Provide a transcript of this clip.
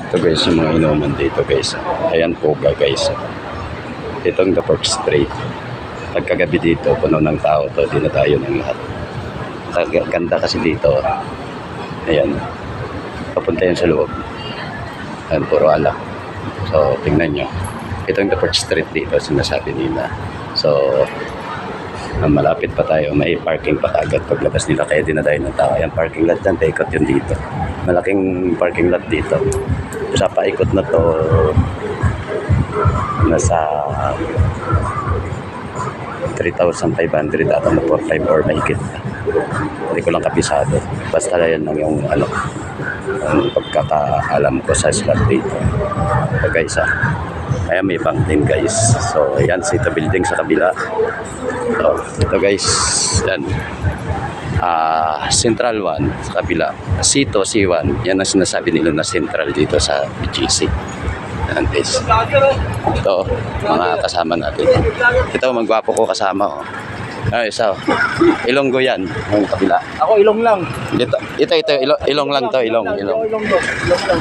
Ito guys, yung mga inuman dito guys. Ayan po guys. Itong The Park Street. Pagkagabi dito, puno ng tao to. Dinadayo ng lahat. Ganda kasi dito. Ayan. Papunta yan sa loob. Ayan, puro alak. So, tingnan nyo. Itong The Park Street dito, sinasabi nila. So, malapit pa tayo. May parking pa agad paglabas nila. Kaya dinadayo ng tao. Ayan, parking lot dyan. Paikot yun dito. Malaking parking lot dito. Sa paikot na to, nasa 3,500 ata na 4,500 or mahigit. Hindi ko lang kabisado. Basta yan lang yung ang pagkakaalam ko sa slot dito. So guys, ayan may bank din guys. So ayan, Sito Building sa kabila. So ito guys, yan. Central 1 sa kabila. Sito C1, yan ang sinasabi nila na central dito sa BGC. Yan guys. Ito, mga kasama natin. Ito, magwapo ko kasama. Oh. Ay, so, Ilonggo yan, yung kabila. Ako ilong lang. Ito, ilong lang to, ilong. Ilong lang.